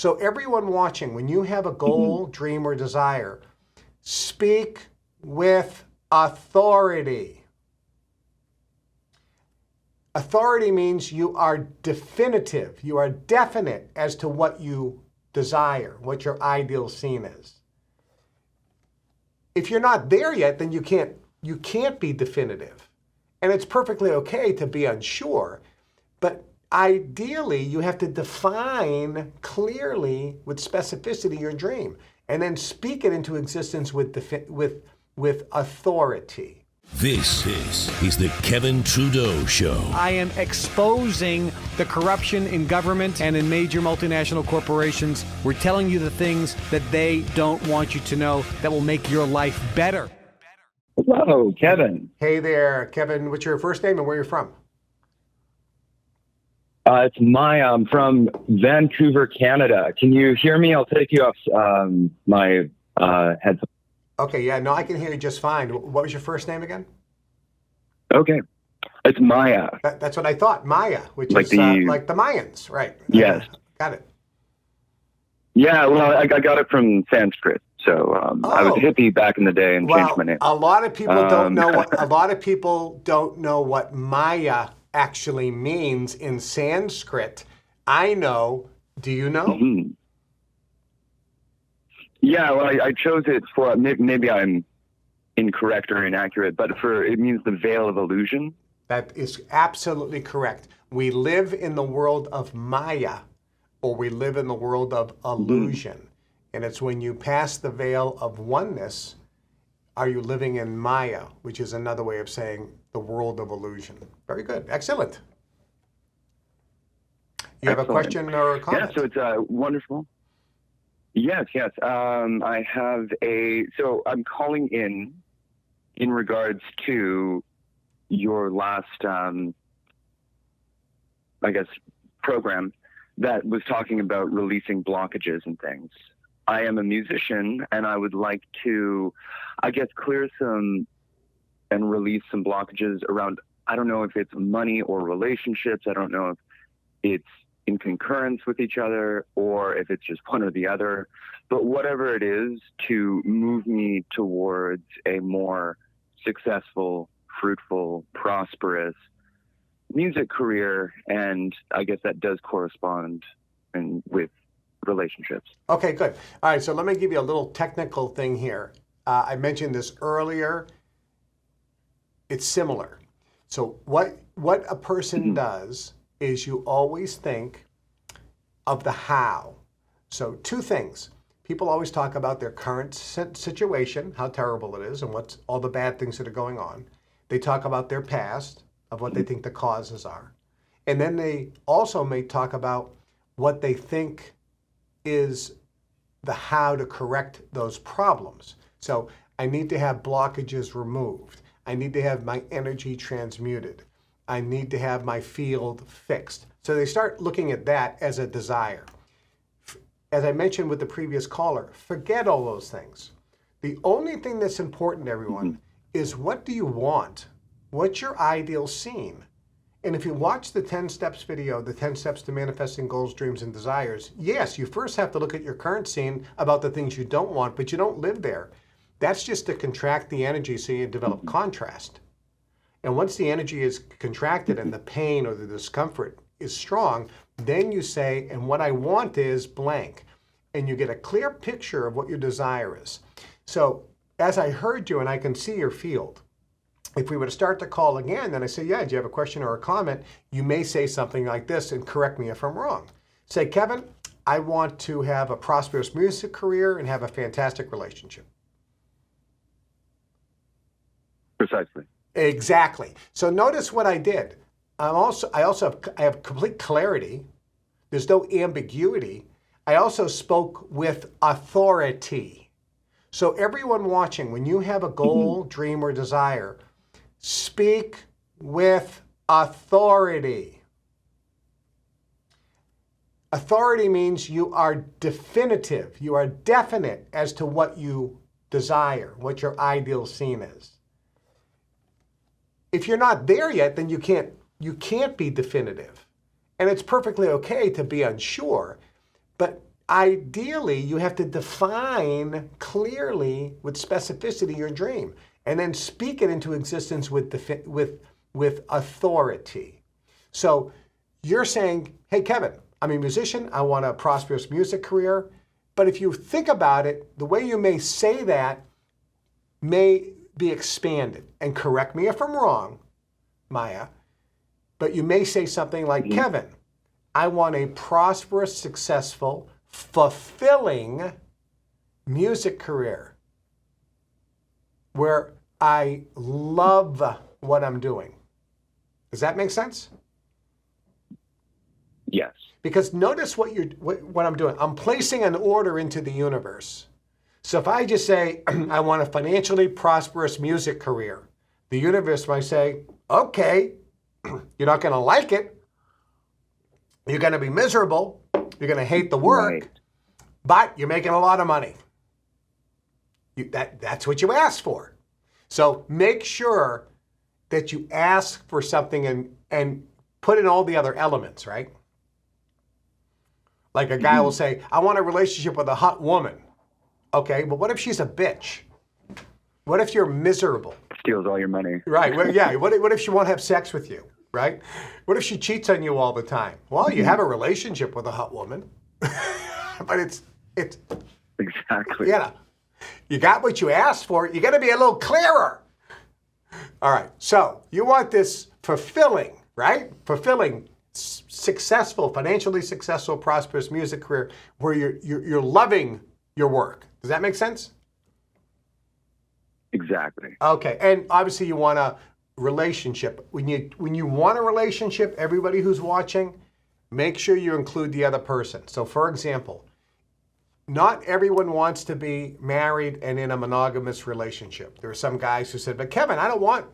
So everyone watching, when you have a goal, dream, or desire, speak with authority. Authority means you are definitive, you are definite as to what you desire, what your ideal scene is. If you're not there yet, then you can't be definitive. And it's perfectly okay to be unsure, but ideally you have to define clearly with specificity your dream and then speak it into existence with authority. This is the Kevin Trudeau Show. I am exposing the corruption in government and in major multinational corporations. We're telling you the things that they don't want you to know that will make your life better. Hello, Kevin. Hey there, Kevin. What's your first name and where you're from? It's Maya. I'm from Vancouver, Canada. Can you hear me? I'll take you off my headphones. Okay, yeah, no, I can hear you just fine. What was your first name again? Okay. It's Maya. That's what I thought, Maya, which like is the, like the Mayans, right? Yes. Got it. Yeah, well, I got it from Sanskrit. So I was a hippie back in the day and changed my name. A lot of people don't know what Maya actually means in Sanskrit. I know. Do you know? Mm-hmm. Yeah, well, I chose it for, maybe I'm incorrect or inaccurate, but it means the veil of illusion. That is absolutely correct. We live in the world of Maya, or we live in the world of illusion. Mm-hmm. And it's when you pass the veil of oneness, are you living in Maya, which is another way of saying the world of illusion. Very good. Excellent. You have a question or a comment? Yeah, so it's wonderful. Yes. I have so I'm calling in regards to your last, I guess, program that was talking about releasing blockages and things. I am a musician and I would like to, I guess, clear some and release some blockages around, I don't know if it's money or relationships. I don't know if it's in concurrence with each other or if it's just one or the other, but whatever it is to move me towards a more successful, fruitful, prosperous music career. And I guess that does correspond with relationships. Okay, good. All right, so let me give you a little technical thing here. I mentioned this earlier. It's similar. So what a person does is you always think of the how. So two things. People always talk about their current situation, how terrible it is, and what's all the bad things that are going on. They talk about their past, of what they think the causes are. And then they also may talk about what they think is the how to correct those problems. So I need to have blockages removed. I need to have my energy transmuted. I need to have my field fixed. So they start looking at that as a desire. As I mentioned with the previous caller, forget all those things. The only thing that's important, everyone, is what do you want? What's your ideal scene? And if you watch the 10 steps video, the 10 steps to manifesting goals, dreams, and desires, yes, you first have to look at your current scene about the things you don't want, but you don't live there. That's just to contract the energy so you develop contrast. And once the energy is contracted and the pain or the discomfort is strong, then you say, and what I want is blank. And you get a clear picture of what your desire is. So as I heard you and I can see your field, if we were to start the call again, then I say, yeah, do you have a question or a comment? You may say something like this and correct me if I'm wrong. Say, Kevin, I want to have a prosperous music career and have a fantastic relationship. Precisely. Exactly. So notice what I did. I have complete clarity. There's no ambiguity. I also spoke with authority. So everyone watching, when you have a goal, dream, or desire, speak with authority. Authority means you are definitive. You are definite as to what you desire, what your ideal scene is. If you're not there yet, then you can't be definitive. And it's perfectly okay to be unsure, but ideally, you have to define clearly with specificity your dream, and then speak it into existence with authority. So you're saying, hey, Kevin, I'm a musician. I want a prosperous music career. But if you think about it, the way you may say that may be expanded. And correct me if I'm wrong, Maya, but you may say something like, Kevin, I want a prosperous, successful, fulfilling music career where I love what I'm doing. Does that make sense? Yes. Because notice what I'm doing. I'm placing an order into the universe. So if I just say, I want a financially prosperous music career, the universe might say, okay, you're not going to like it. You're going to be miserable. You're going to hate the work, Right. but you're making a lot of money. That's what you asked for. So make sure that you ask for something and put in all the other elements, right? Like a guy will say, I want a relationship with a hot woman. Okay, but what if she's a bitch? What if you're miserable? Steals all your money. Right, well, yeah, what if she won't have sex with you, right? What if she cheats on you all the time? Well, you have a relationship with a hot woman, but it's Exactly. yeah, you got what you asked for. You got to be a little clearer. All right, so you want this fulfilling, right? Fulfilling, successful, financially successful, prosperous music career where you're loving your work. Does that make sense? Exactly. Okay, and obviously you want a relationship. When you want a relationship, everybody who's watching, make sure you include the other person. So for example, not everyone wants to be married and in a monogamous relationship. There are some guys who said, but Kevin, I don't want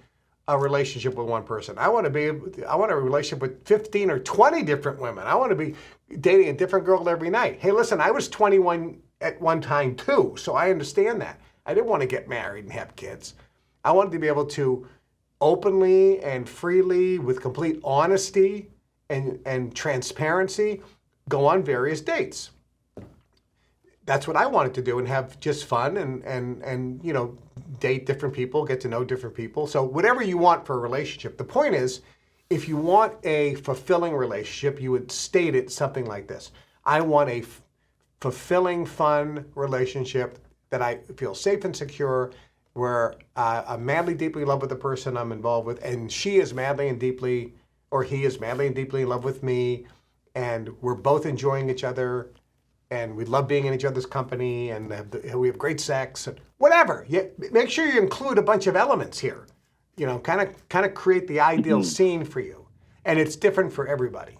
a relationship with one person. I want a relationship with 15 or 20 different women. I want to be dating a different girl every night. Hey, listen, I was 21 at one time too, so I understand that. I didn't want to get married and have kids. I wanted to be able to openly and freely, with complete honesty and transparency, go on various dates. That's what I wanted to do and have just fun and you know, date different people, get to know different people. So whatever you want for a relationship. The point is, if you want a fulfilling relationship, you would state it something like this. I want a fulfilling, fun relationship that I feel safe and secure, where I'm madly, deeply in love with the person I'm involved with, and she is madly and deeply, or he is madly and deeply in love with me, and we're both enjoying each other, and we love being in each other's company, and we have great sex, and whatever. Make sure you include a bunch of elements here. You know, kind of create the ideal scene for you, and it's different for everybody.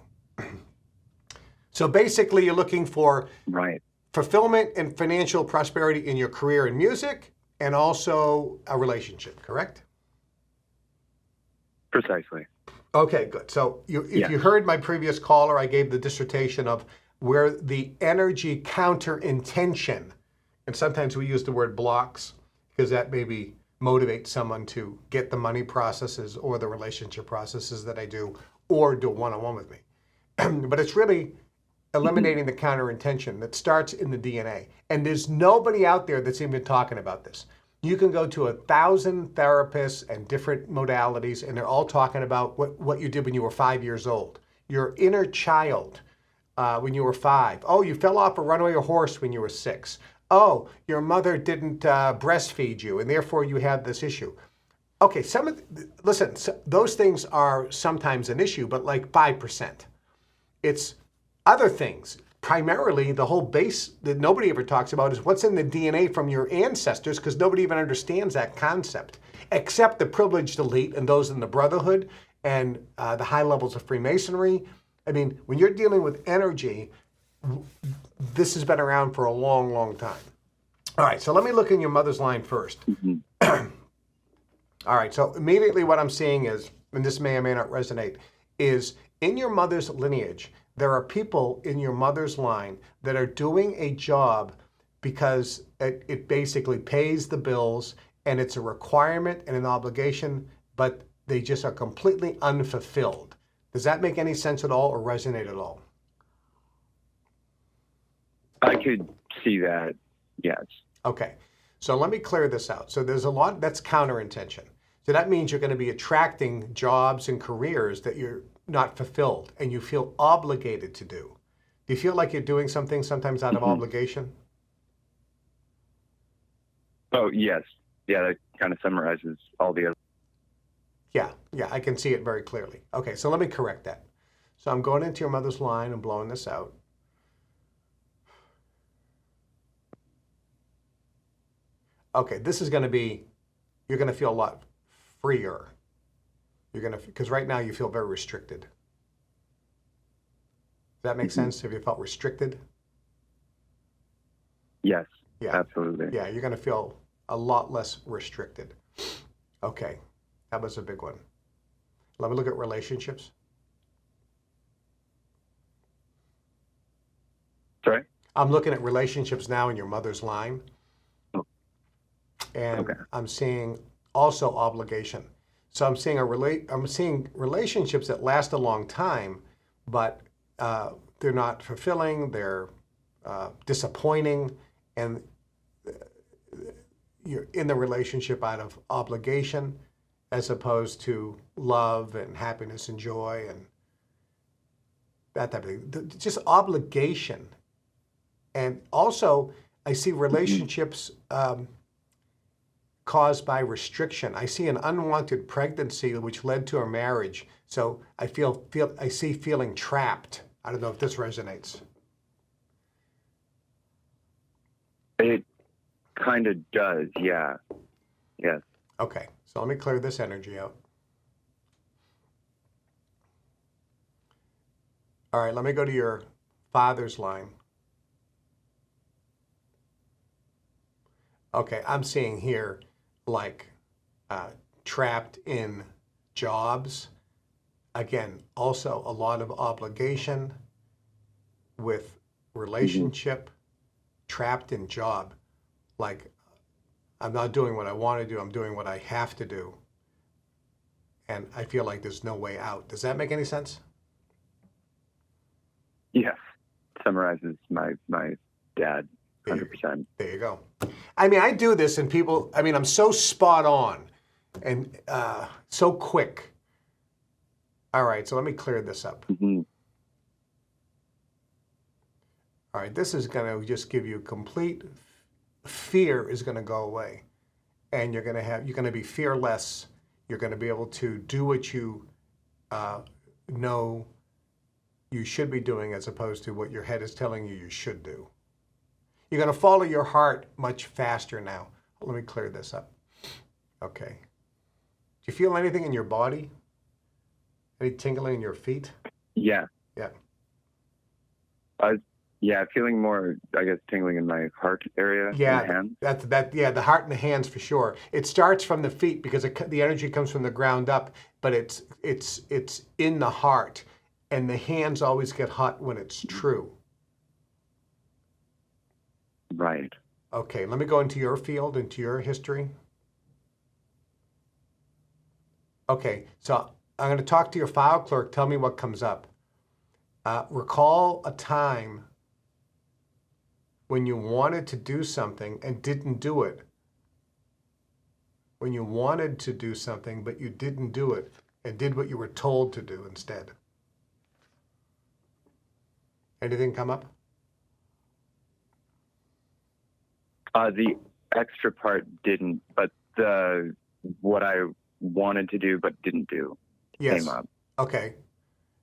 So basically, you're looking for Right. fulfillment and financial prosperity in your career in music, and also a relationship, correct? Precisely. Okay, good. So if you heard my previous caller, I gave the dissertation of where the energy counter intention, and sometimes we use the word blocks because that maybe motivates someone to get the money processes or the relationship processes that I do, or do a one-on-one with me. But it's really eliminating the counter intention that starts in the DNA. And there's nobody out there that's even talking about this. You can go to 1,000 therapists and different modalities, and they're all talking about what you did when you were 5 years old. Your inner child when you were 5. Oh, you fell off a runaway horse when you were 6. Oh, your mother didn't breastfeed you, and therefore you have this issue. Okay, listen, those things are sometimes an issue, but like 5%. It's other things. Primarily, the whole base that nobody ever talks about is what's in the DNA from your ancestors, because nobody even understands that concept, except the privileged elite and those in the Brotherhood and the high levels of Freemasonry. I mean, when you're dealing with energy, this has been around for a long, long time. All right, so let me look in your mother's line first. All right, so immediately what I'm seeing is, and this may or may not resonate, is in your mother's lineage, there are people in your mother's line that are doing a job because it basically pays the bills and it's a requirement and an obligation, but they just are completely unfulfilled. Does that make any sense at all or resonate at all? I could see that. Yes. Okay. So let me clear this out. So there's a lot that's counter intention. So that means you're going to be attracting jobs and careers that you're not fulfilled and you feel obligated to do. Do you feel like you're doing something sometimes out of obligation? Oh, yes. Yeah, that kind of summarizes all the other. Yeah, I can see it very clearly. Okay, so let me correct that. So I'm going into your mother's line and blowing this out. Okay, this is going to be, you're going to feel a lot freer. You're going to, because right now you feel very restricted. Does that make sense? Have you felt restricted? Yes, Yeah. absolutely. Yeah, you're going to feel a lot less restricted. Okay, that was a big one. Let me look at relationships. Sorry? I'm looking at relationships now in your mother's line. And Okay. I'm seeing also obligation. So I'm seeing relationships that last a long time, but they're not fulfilling, they're disappointing, and you're in the relationship out of obligation as opposed to love and happiness and joy and that type of thing. Just obligation. And also, I see relationships caused by restriction. I see an unwanted pregnancy which led to a marriage. So I see feeling trapped. I don't know if this resonates. It kind of does, yeah. Yes. Okay, so let me clear this energy out. All right, let me go to your father's line. Okay, I'm seeing here like trapped in jobs. Again, also a lot of obligation with relationship, trapped in job. Like I'm not doing what I want to do, I'm doing what I have to do. And I feel like there's no way out. Does that make any sense? Yes. Summarizes my dad 100%. There you go. I mean, I do this and people, I mean, I'm so spot on and so quick. All right, so let me clear this up. All right, this is going to just give you complete fear is going to go away. And you're going to be fearless. You're going to be able to do what you know you should be doing as opposed to what your head is telling you should do. You're going to follow your heart much faster now. Let me clear this up. Okay. Do you feel anything in your body? Any tingling in your feet? Yeah. Yeah. Yeah, feeling more, I guess, tingling in my heart area. Yeah, and hands. Yeah, the heart and the hands for sure. It starts from the feet because the energy comes from the ground up, but it's in the heart, and the hands always get hot when it's true. Right. Okay, let me go into your field, into your history. Okay, so I'm going to talk to your file clerk. Tell me what comes up. Recall a time when you wanted to do something and didn't do it. When you wanted to do something, but you didn't do it and did what you were told to do instead. Anything come up? The extra part didn't, but what I wanted to do but didn't do Yes. came up. Okay.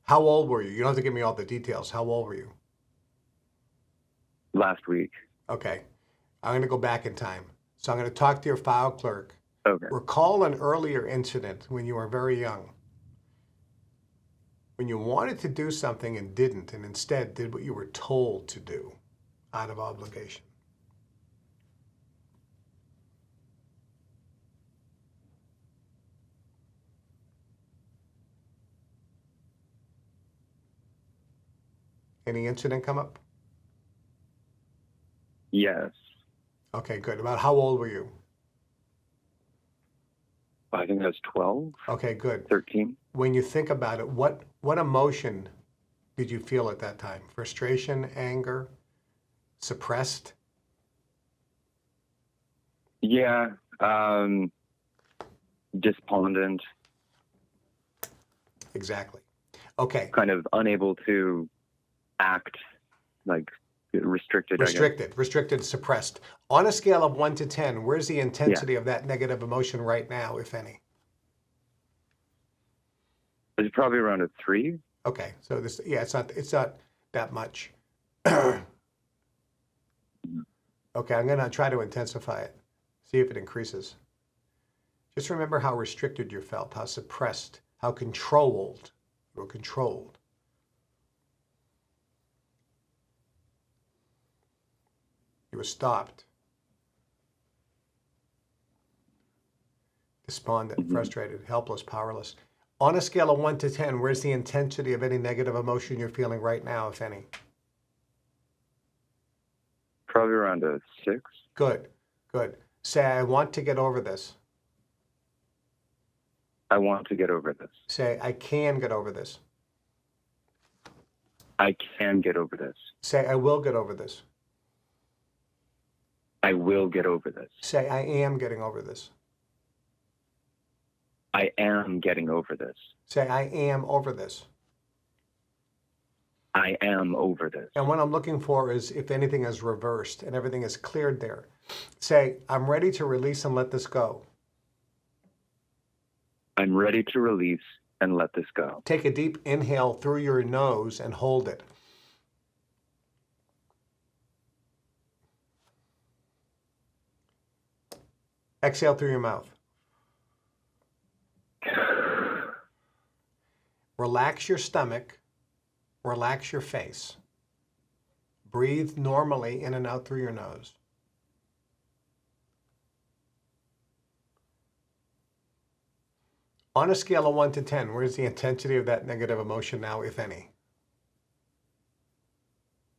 How old were you? You don't have to give me all the details. How old were you? Last week. Okay. I'm going to go back in time. So I'm going to talk to your file clerk. Okay. Recall an earlier incident when you were very young. When you wanted to do something and didn't, and instead did what you were told to do out of obligation. Any incident come up? Yes. Okay, good. About how old were you? I think I was 12, Okay, good. 13. When you think about it, what emotion did you feel at that time? Frustration, anger, suppressed? Yeah. Despondent, Exactly. Okay. kind of unable to act, like restricted, I guess. Restricted, suppressed. On a scale of 1 to 10, where's the Yeah. intensity of that negative emotion right now, if any? It's probably around a 3. Okay, so this, yeah, it's not that much. Okay, I'm gonna try to intensify it, see if it increases. Just remember how restricted you felt, how suppressed, how controlled. You were controlled. You were stopped. Despondent, frustrated, helpless, powerless. On a scale of 1 to 10, where's the intensity of any negative emotion you're feeling right now, if any? Probably around a 6. Good, good. Say, I want to get over this. I want to get over this. Say, I can get over this. I can get over this. Say, I will get over this. I will get over this. Say, I am getting over this. I am getting over this. Say, I am over this. I am over this. And what I'm looking for is if anything is reversed and everything is cleared there. Say, I'm ready to release and let this go. I'm ready to release and let this go. Take a deep inhale through your nose and hold it. Exhale through your mouth. Relax your stomach. Relax your face. Breathe normally in and out through your nose. On a scale of 1 to 10, where's the intensity of that negative emotion now, if any?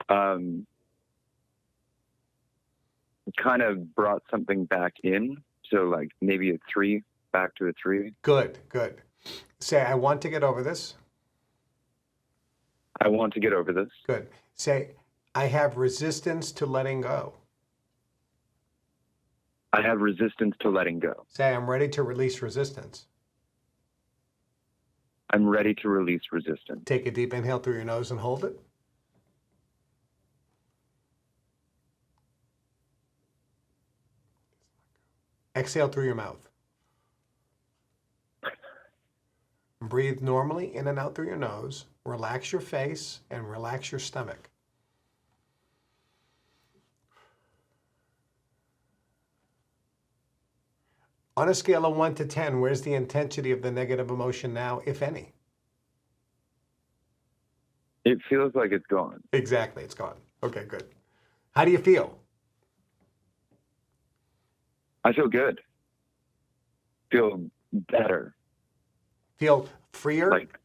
It kind of brought something back in. So like maybe a 3, back to a 3. Good, good. Say, I want to get over this. I want to get over this. Good. Say, I have resistance to letting go. I have resistance to letting go. Say, I'm ready to release resistance. I'm ready to release resistance. Take a deep inhale through your nose and hold it. Exhale through your mouth. Breathe normally in and out through your nose. Relax your face and relax your stomach. On a scale of 1 to 10, where's the intensity of the negative emotion now, if any? It feels like it's gone. Exactly, it's gone. Okay, good. How do you feel? I feel good. Feel better. Feel freer? Like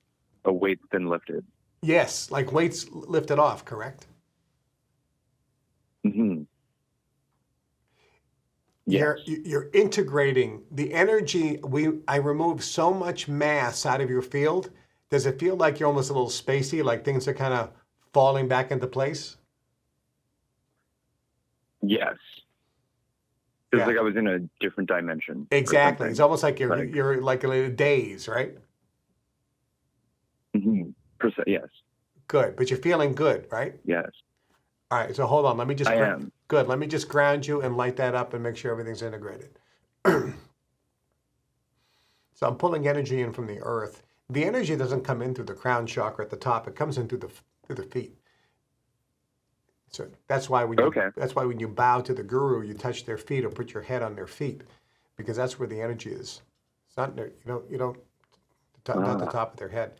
a weight's been lifted. Yes, like weights lifted off, correct? Mm-hmm. Yes. You're integrating the energy. I remove so much mass out of your field. Does it feel like you're almost a little spacey, like things are kind of falling back into place? Yes. It's Yeah. like I was in a different dimension. or Exactly. something. It's almost like you're Like- you're like in a daze, right? Mhm. Yes. Good, but you're feeling good, right? Yes. All right. So hold on. Let me just I am. Good. Let me just ground you and light that up and make sure everything's integrated. So I'm pulling energy in from the earth. The energy doesn't come in through the crown chakra at the top. It comes in through the feet. So that's why when you bow to the guru, you touch their feet or put your head on their feet, because that's where the energy is. It's not not the top of their head.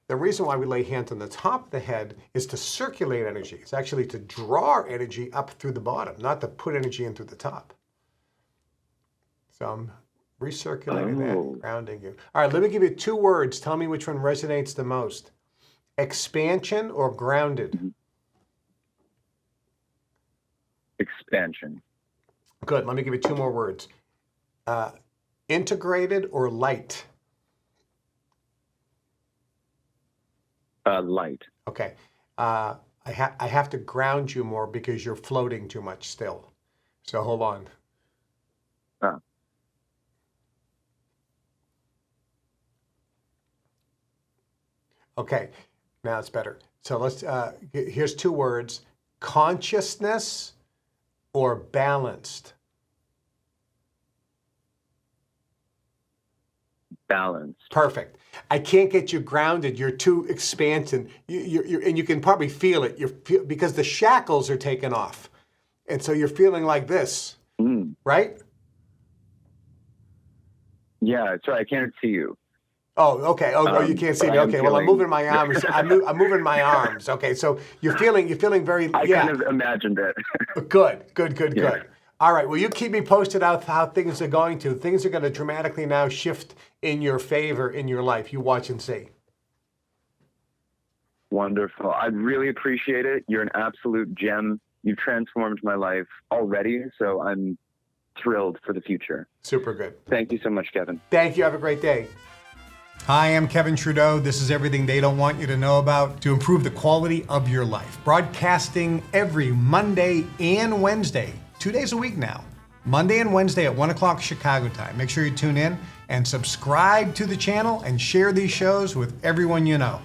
The reason why we lay hands on the top of the head is to circulate energy. It's actually to draw energy up through the bottom, not to put energy in through the top. So I'm recirculating that, grounding you. All right, let me give you 2 words. Tell me which one resonates the most. Expansion or grounded? Expansion. Good. Let me give you 2 more words. Integrated or light? Light. Okay. I have to ground you more because you're floating too much still. So hold on. Ah. Okay, now it's better. So let's, here's two words: consciousness or balanced. Balanced. Perfect. I can't get you grounded. You're too expansive. And you can probably feel it. Because the shackles are taken off. And so you're feeling like this, right? Yeah, sorry, I can't see you. Oh, okay. Oh, you can't see me. Okay. Well, I'm moving my arms. I'm moving my arms. Okay. So you're feeling very. I kind of imagined it. Good. Yeah. All right. Well, you keep me posted out how things are going to. Things are going to dramatically now shift in your favor in your life. You watch and see. Wonderful. I really appreciate it. You're an absolute gem. You've transformed my life already, so I'm thrilled for the future. Super good. Thank you so much, Kevin. Thank you. Have a great day. Hi, I'm Kevin Trudeau. This is everything they don't want you to know about to improve the quality of your life. Broadcasting every Monday and Wednesday, 2 days a week now. Monday and Wednesday at 1 o'clock Chicago time. Make sure you tune in and subscribe to the channel and share these shows with everyone you know.